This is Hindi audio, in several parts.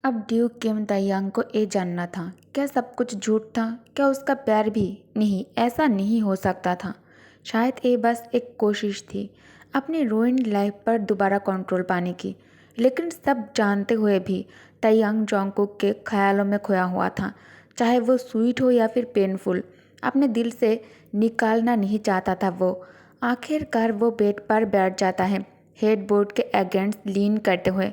अब ड्यूक किम ताeyang को ये जानना था, क्या सब कुछ झूठ था? क्या उसका प्यार भी? नहीं, ऐसा नहीं हो सकता था। शायद ये बस एक कोशिश थी अपनी रूइंड लाइफ पर दोबारा कंट्रोल पाने की। लेकिन सब जानते हुए भी ताeyang जोंगकुक के ख्यालों में खोया हुआ था। चाहे वो स्वीट हो या फिर पेनफुल, अपने दिल से निकालना नहीं चाहता था वो। आखिरकार वो बेड पर बैठ जाता है, हेडबोर्ड के अगेंस्ट लीन करते हुए।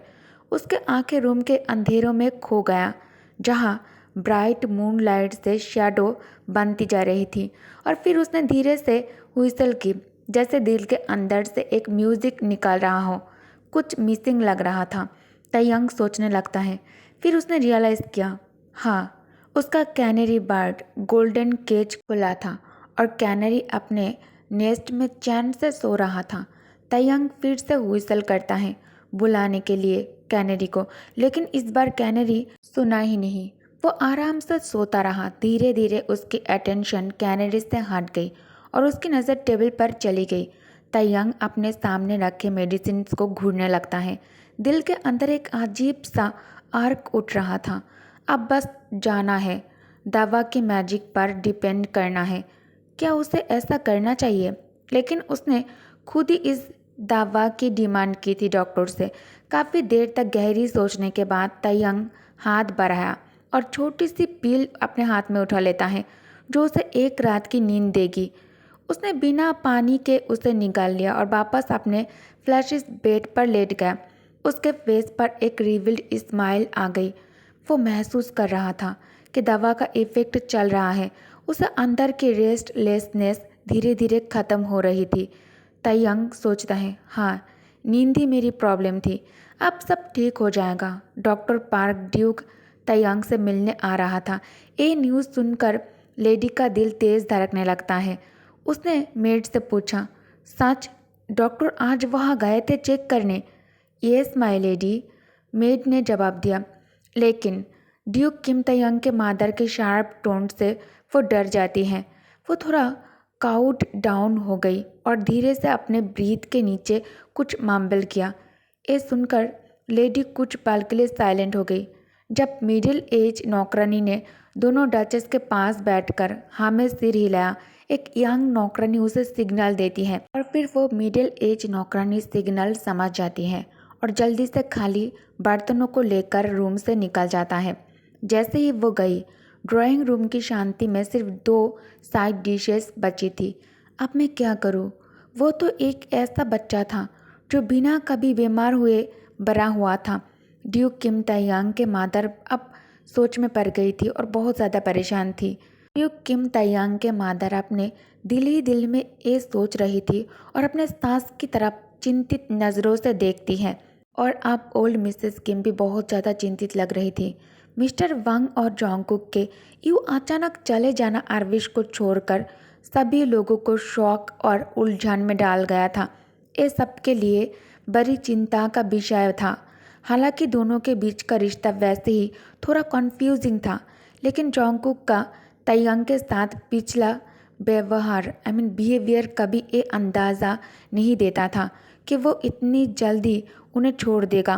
उसके आंखें रूम के अंधेरों में खो गया, जहाँ ब्राइट मूनलाइट से शैडो बनती जा रही थी। और फिर उसने धीरे से हुइसल की, जैसे दिल के अंदर से एक म्यूजिक निकल रहा हो। कुछ मिसिंग लग रहा था, ताeyang सोचने लगता है। फिर उसने रियलाइज़ किया, हाँ, उसका कैनरी बर्ड गोल्डन केज खुला था और कैनरी अपने नेस्ट में चैन से सो रहा था। ताeyang फिर से हुइसल करता है बुलाने के लिए कैनरी को, लेकिन इस बार कैनरी सुना ही नहीं। वो आराम से सोता रहा। धीरे धीरे उसकी अटेंशन कैनरी से हट गई और उसकी नज़र टेबल पर चली गई। ताeyang अपने सामने रखे मेडिसिन को घूरने लगता है। दिल के अंदर एक अजीब सा आर्क उठ रहा था। अब बस जाना है, दवा की मैजिक पर डिपेंड करना है। क्या उसे ऐसा करना चाहिए? लेकिन उसने खुद ही इस दवा की डिमांड की थी डॉक्टर से। काफ़ी देर तक गहरी सोचने के बाद ताeyang हाथ बढ़ाया और छोटी सी पील अपने हाथ में उठा लेता है, जो उसे एक रात की नींद देगी। उसने बिना पानी के उसे निकाल लिया और वापस अपने फ्लैशिस बेड पर लेट गया। उसके फेस पर एक रिवील्ड स्माइल आ गई। वो महसूस कर रहा था कि दवा का इफेक्ट चल रहा है। उसे अंदर की रेस्टलेसनेस धीरे धीरे ख़त्म हो रही थी। ताeyang सोचता है, हाँ, नींद ही मेरी प्रॉब्लम थी, अब सब ठीक हो जाएगा। डॉक्टर पार्क ड्यूक ताeyang से मिलने आ रहा था। ये न्यूज़ सुनकर लेडी का दिल तेज़ धड़कने लगता है। उसने मेड से पूछा, सच? डॉक्टर आज वहाँ गए थे चेक करने? यस माय लेडी, मेड ने जवाब दिया। लेकिन ड्यूक किम ताeyang के मादर के शार्प टोन से वो डर जाती हैं। वो थोड़ा काउड डाउन हो गई और धीरे से अपने ब्रीथ के नीचे कुछ मम्बल किया। ये सुनकर लेडी कुछ पल के लिए साइलेंट हो गई। जब मिडिल एज नौकरानी ने दोनों डचेस के पास बैठकर हाँ में सिर हिलाया, एक यंग नौकरानी उसे सिग्नल देती है और फिर वो मिडिल एज नौकरानी सिग्नल समझ जाती है और जल्दी से खाली बर्तनों को लेकर रूम से निकल जाता है। जैसे ही वो गई, ड्राइंग रूम की शांति में सिर्फ 2 साइड डिशेस बची थी। अब मैं क्या करूँ? वो तो एक ऐसा बच्चा था जो बिना कभी बीमार हुए बड़ा हुआ था। ड्यूक किम ताeyang के मादर अब सोच में पड़ गई थी और बहुत ज़्यादा परेशान थी। ड्यूक किम ताeyang के मादर अपने दिल ही दिल में ये सोच रही थी और अपने सास की तरफ चिंतित नज़रों से देखती है। और अब ओल्ड मिसेस किम भी बहुत ज़्यादा चिंतित लग रही थी। मिस्टर वांग और जोंगकुक के यूँ अचानक चले जाना आरविश को छोड़कर सभी लोगों को शौक और उलझन में डाल गया था। ये सबके लिए बड़ी चिंता का विषय था। हालांकि दोनों के बीच का रिश्ता वैसे ही थोड़ा कन्फ्यूजिंग था, लेकिन जोंगकुक का ताeyang के साथ पिछला बिहेवियर कभी ये अंदाज़ा नहीं देता था कि वो इतनी जल्दी उन्हें छोड़ देगा।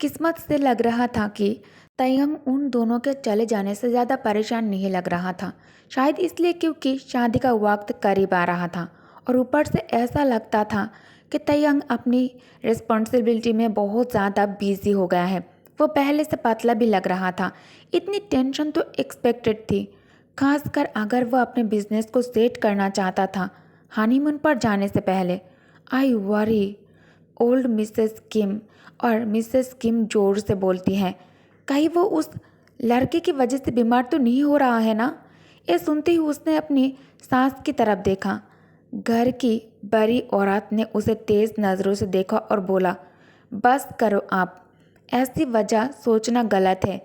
किस्मत से लग रहा था कि ताeyang उन दोनों के चले जाने से ज़्यादा परेशान नहीं लग रहा था। शायद इसलिए क्योंकि शादी का वक्त करीब आ रहा था और ऊपर से ऐसा लगता था कि ताeyang अपनी रिस्पॉन्सिबिलिटी में बहुत ज़्यादा बिजी हो गया है। वो पहले से पतला भी लग रहा था। इतनी टेंशन तो एक्सपेक्टेड थी, खासकर अगर वो अपने बिजनेस को सेट करना चाहता था हनीमून पर जाने से पहले। आई वरी, ओल्ड मिसेस किम और मिसेस किम जोर से बोलती हैं, कहीं वो उस लड़के की वजह से बीमार तो नहीं हो रहा है ना? ये सुनते ही उसने अपनी सास की तरफ देखा। घर की बड़ी औरत ने उसे तेज़ नज़रों से देखा और बोला, बस करो आप, ऐसी वजह सोचना गलत है।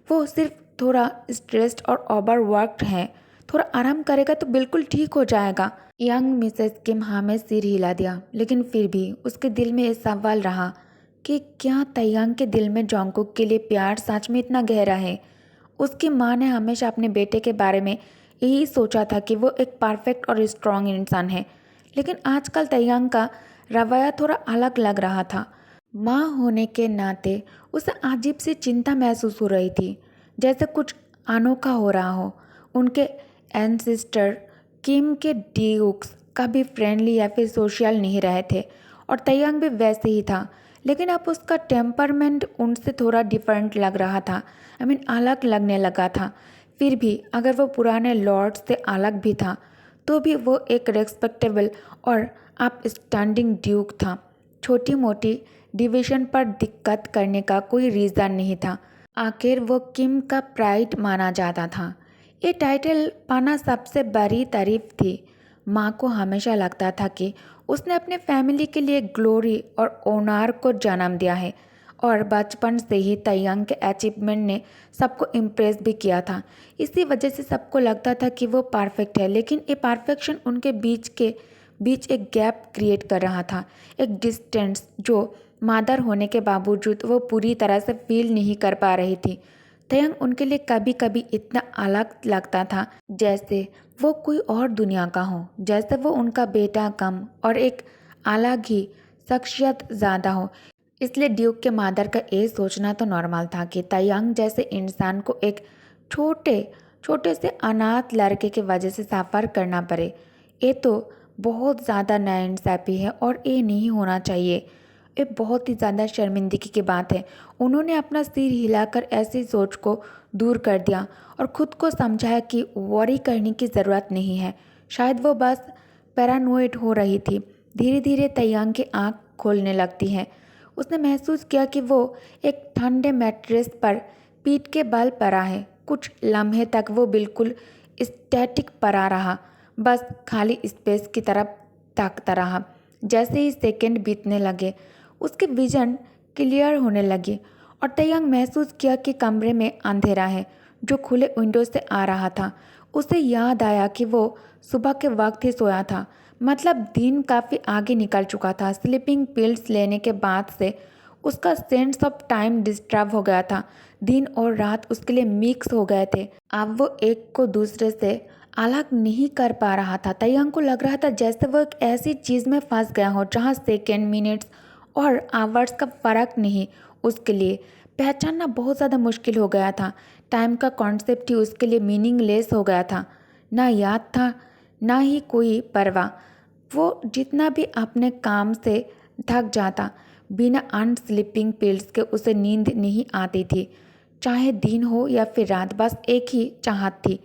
वो सिर्फ थोड़ा स्ट्रेस्ड और ओवरवर्क्ड है, थोड़ा आराम करेगा तो बिल्कुल ठीक हो जाएगा। यंग मिसेस किम हाँ में सिर हिला दिया, लेकिन फिर भी उसके दिल में ये सवाल रहा कि क्या ताeyang के दिल में जोंगकुक के लिए प्यार सच में इतना गहरा है? उसकी माँ ने हमेशा अपने बेटे के बारे में यही सोचा था कि वो एक परफेक्ट और स्ट्रॉन्ग इंसान है, लेकिन आजकल ताeyang का रवैया थोड़ा अलग लग रहा था। माँ होने के नाते उसे अजीब सी चिंता महसूस हो रही थी, जैसे कुछ अनोखा हो रहा हो। उनके एंसेस्टर किम के ड्यूक्स कभी फ्रेंडली या फिर सोशल नहीं रहे थे, और तयंग भी वैसे ही था। लेकिन अब उसका टेम्परमेंट उनसे थोड़ा डिफरेंट लग रहा था। अलग लगने लगा था। फिर भी अगर वो पुराने लॉर्ड से अलग भी था, तो भी वो एक रेस्पेक्टेबल और अपस्टैंडिंग ड्यूक था। छोटी मोटी डिवीजन पर दिक्कत करने का कोई रीज़न नहीं था। आखिर वो किम का प्राइड माना जाता था। ये टाइटल पाना सबसे बड़ी तारीफ थी। माँ को हमेशा लगता था कि उसने अपने फैमिली के लिए ग्लोरी और ओनार को जन्म दिया है, और बचपन से ही तयंग के अचीवमेंट ने सबको इम्प्रेस भी किया था। इसी वजह से सबको लगता था कि वो परफेक्ट है, लेकिन ये परफेक्शन उनके बीच एक गैप क्रिएट कर रहा था, एक डिस्टेंस जो मादर होने के बावजूद वो पूरी तरह से फील नहीं कर पा रही थी। तयंग उनके लिए कभी कभी इतना अलग लगता था जैसे वो कोई और दुनिया का हो, जैसे वो उनका बेटा कम और एक अलग ही शख्सियत ज़्यादा हो। इसलिए ड्यूक के मादर का ये सोचना तो नॉर्मल था कि तयंग जैसे इंसान को एक छोटे छोटे से अनाथ लड़के की वजह से सफ़र करना पड़े। ये तो बहुत ज़्यादा नाइंसाफ़ी है और ये नहीं होना चाहिए। ये बहुत ही ज़्यादा शर्मिंदगी की बात है। उन्होंने अपना सिर हिलाकर ऐसी सोच को दूर कर दिया और ख़ुद को समझाया कि वरी करने की ज़रूरत नहीं है। शायद वो बस पैरानोइड हो रही थी। धीरे धीरे तयंग की आँख खोलने लगती है। उसने महसूस किया कि वो एक ठंडे मैट्रेस पर पीठ के बल पड़ा है। कुछ लम्हे तक वो बिल्कुल स्टैटिक पड़ा रहा, बस खाली स्पेस की तरफ ताकता रहा। जैसे ही सेकंड बीतने लगे, उसके विजन क्लियर होने लगी और तयंग महसूस किया कि कमरे में अंधेरा है जो खुले विंडो से आ रहा था। उसे याद आया कि वो सुबह के वक्त ही सोया था, मतलब दिन काफ़ी आगे निकल चुका था। स्लीपिंग पिल्स लेने के बाद से उसका सेंस ऑफ टाइम डिस्टर्ब हो गया था। दिन और रात उसके लिए मिक्स हो गए थे। अब वो एक को दूसरे से अलग नहीं कर पा रहा था। तयंग को लग रहा था जैसे वो एक ऐसी चीज़ में फंस गया हो जहाँ सेकेंड, मिनट्स और आवर्स का फ़र्क नहीं। उसके लिए पहचानना बहुत ज़्यादा मुश्किल हो गया था। टाइम का कॉन्सेप्ट ही उसके लिए मीनिंगलेस हो गया था। ना याद था, ना ही कोई परवाह। वो जितना भी अपने काम से थक जाता, बिना अनस्लीपिंग पिल्स के उसे नींद नहीं आती थी। चाहे दिन हो या फिर रात, बस एक ही चाहत थी,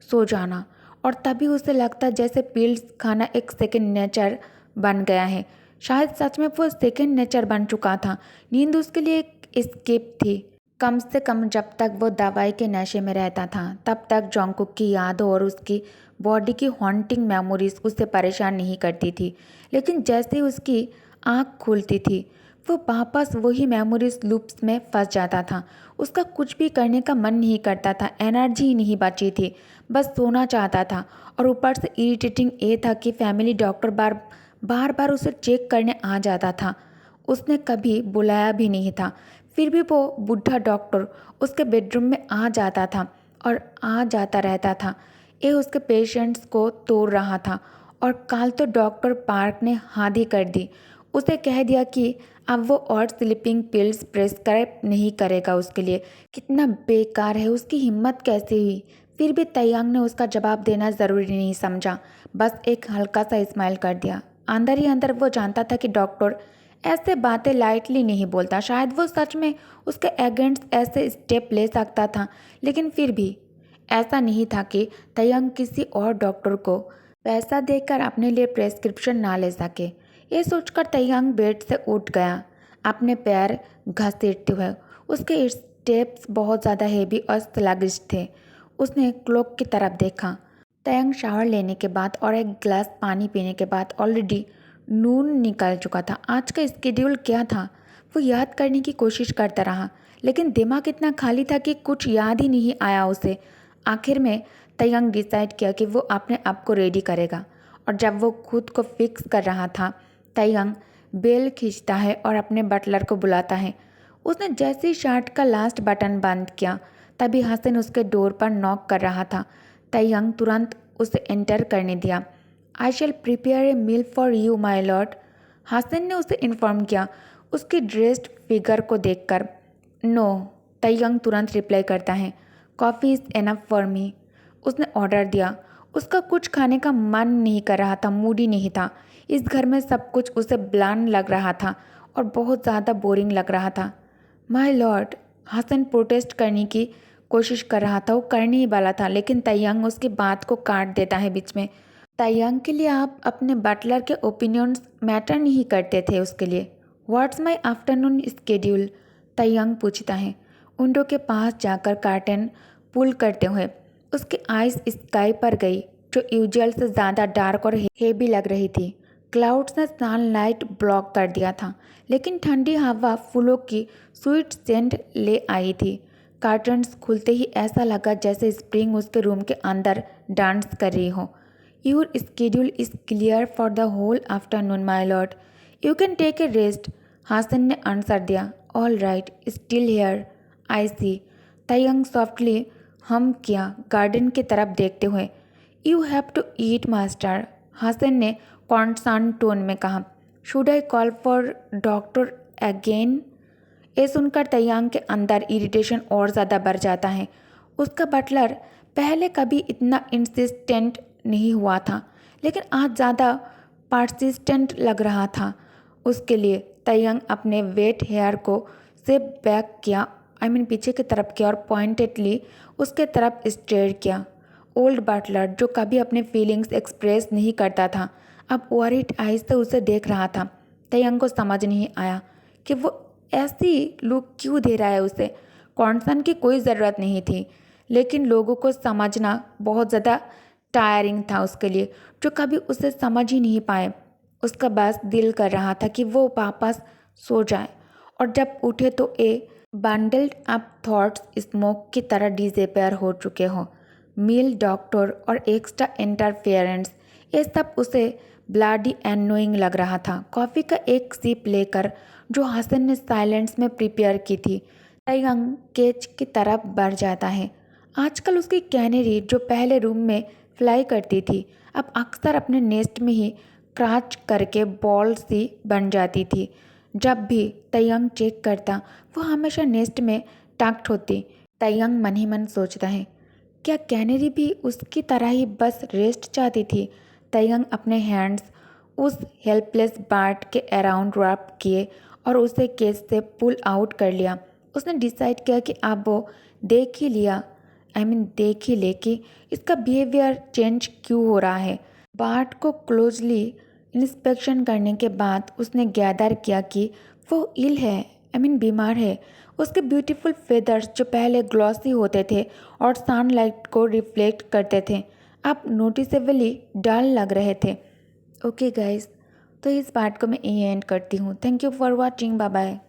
सो जाना। और तभी उसे लगता जैसे पिल्स खाना एक सेकंड नेचर बन गया है। शायद सच में वो सेकंड नेचर बन चुका था। नींद उसके लिए एक एस्केप थी। कम से कम जब तक वो दवाई के नशे में रहता था, तब तक जॉन्गकुक की यादों और उसकी बॉडी की हॉन्टिंग मेमोरीज उससे परेशान नहीं करती थी। लेकिन जैसे ही उसकी आँख खुलती थी, वो वापस वही मेमोरीज लूप्स में फंस जाता था। उसका कुछ भी करने का मन नहीं करता था, एनर्जी ही नहीं बची थी, बस सोना चाहता था। और ऊपर से इरिटेटिंग ये था कि फैमिली डॉक्टर बार बार उसे चेक करने आ जाता था। उसने कभी बुलाया भी नहीं था, फिर भी वो बूढ़ा डॉक्टर उसके बेडरूम में आ जाता था और आ जाता रहता था। ये उसके पेशेंट्स को तोड़ रहा था। और कल तो डॉक्टर पार्क ने हाँ ही कर दी। उसे कह दिया कि अब वो और स्लीपिंग पिल्स प्रेस्क्राइब नहीं करेगा उसके लिए। कितना बेकार है, उसकी हिम्मत कैसे हुई। फिर भी तयंग ने उसका जवाब देना ज़रूरी नहीं समझा, बस एक हल्का सा स्माइल कर दिया। अंदर ही अंदर वो जानता था कि डॉक्टर ऐसे बातें लाइटली नहीं बोलता। शायद वो सच में उसके अगेंस्ट ऐसे स्टेप ले सकता था, लेकिन फिर भी ऐसा नहीं था कि तयंग किसी और डॉक्टर को पैसा देकर अपने लिए प्रेस्क्रिप्शन ना ले सके। ये सोचकर तयंग बेड से उठ गया, अपने पैर घसीटते हुए। उसके स्टेप्स बहुत ज़्यादा हेवी और स्लगिश थे। उसने क्लॉक की तरफ देखा। तयंग शावर लेने के बाद और एक गिलास पानी पीने के बाद ऑलरेडी नून निकल चुका था। आज का स्केड्यूल क्या था, वो याद करने की कोशिश करता रहा, लेकिन दिमाग इतना खाली था कि कुछ याद ही नहीं आया उसे। आखिर में तयंग डिसाइड किया कि वो अपने आप को रेडी करेगा। और जब वो खुद को फिक्स कर रहा था, तयंग बेल खींचता है और अपने बटलर को बुलाता है। उसने जैसे ही शर्ट का लास्ट बटन बंद किया, तभी हसन उसके डोर पर नॉक कर रहा था। तयंग तुरंत उसे एंटर करने दिया। I shall prepare a meal for you my lord, Hasan ने उसे इन्फॉर्म किया। उसकी ड्रेस्ड फिगर को देखकर। नो, तयंग तुरंत रिप्लाई करता है। Coffee is enough for me. उसने ऑर्डर दिया। उसका कुछ खाने का मन नहीं कर रहा था, मूड ही नहीं था। इस घर में सब कुछ उसे ब्लांड लग रहा था और बहुत ज़्यादा बोरिंग लग रहा था। माय लॉर्ड, हसन प्रोटेस्ट करने की कोशिश कर रहा था, वो करने ही वाला था, लेकिन तयंग उसकी बात को काट देता है बीच में। तयंग के लिए आप अपने बटलर के ओपिनियंस मैटर नहीं करते थे उसके लिए। What's my afternoon schedule? Tayang पूछता है, विंडो के पास जाकर कर्टेन पुल करते हुए। उसकी आइज़ स्काई पर गई, जो यूजुअल से ज़्यादा डार्क और हेवी लग रही थी। क्लाउड्स ने सनलाइट ब्लॉक कर दिया था, लेकिन ठंडी हवा फूलों की स्वीट सेंट ले आई थी। कर्टन्स खुलते ही ऐसा लगा जैसे स्प्रिंग उसके रूम के अंदर डांस कर रही हो। Your schedule is clear for the whole afternoon my lord, you can take a rest, Hasan ने आंसर दिया। All right, still here, I see. Tayang softly hum किया, गार्डन की तरफ देखते हुए। You have to eat master, Hasan ने कॉन्सर्न टोन में कहा। Should I call for doctor again? ये सुनकर तयंग के अंदर इरिटेशन और ज़्यादा बढ़ जाता है। उसका बटलर पहले कभी इतना इंसिस्टेंट नहीं हुआ था, लेकिन आज ज़्यादा परसिस्टेंट लग रहा था उसके लिए। तयंग अपने वेट हेयर को सेप बैक किया, पीछे की तरफ किया और पॉइंटेडली उसके तरफ स्टेयर किया। ओल्ड बटलर, जो कभी अपने फीलिंग्स एक्सप्रेस नहीं करता था, अब वरीड आइज से उसे देख रहा था। तयंग को समझ नहीं आया कि वो ऐसी लुक क्यों दे रहा है उसे। कॉन्सर्न की कोई ज़रूरत नहीं थी, लेकिन लोगों को समझना बहुत ज़्यादा टायरिंग था उसके लिए, जो कभी उसे समझ ही नहीं पाए। उसका बस दिल कर रहा था कि वो वापस सो जाए, और जब उठे तो ए बंडल्ड अप थॉट्स स्मोक की तरह डिसअपियर हो चुके हों। मील, डॉक्टर और एक्स्ट्रा इंटरफेरेंस, ये सब उसे ब्लडी एनोइंग लग रहा था। कॉफ़ी का एक सिप लेकर, जो हसन ने साइलेंस में प्रिपेयर की थी, तयंग केच की तरफ बढ़ जाता है। आजकल उसकी कैनरी, जो पहले रूम में फ्लाई करती थी, अब अक्सर अपने नेस्ट में ही क्रैच करके बॉल सी बन जाती थी। जब भी तयंग चेक करता, वो हमेशा नेस्ट में टक्ड होती। तयंग मन ही मन सोचता है, क्या कैनरी भी उसकी तरह ही बस रेस्ट चाहती थी? तयंग अपने हैंड्स उस हेल्पलेस बर्ड के अराउंड रैप किए और उसे केस से पुल आउट कर लिया। उसने डिसाइड किया कि अब वो देख ही ले कि इसका बिहेवियर चेंज क्यों हो रहा है। बर्ड को क्लोजली इंस्पेक्शन करने के बाद उसने गैदर किया कि वो इल है, बीमार है। उसके ब्यूटीफुल फेदर्स, जो पहले ग्लॉसी होते थे और सनलाइट को रिफ्लेक्ट करते थे, अब नोटिसेबली डल लग रहे थे। ओके गाइस, तो इस पार्ट को मैं यहीं एंड करती हूँ। Thank you for watching, bye bye.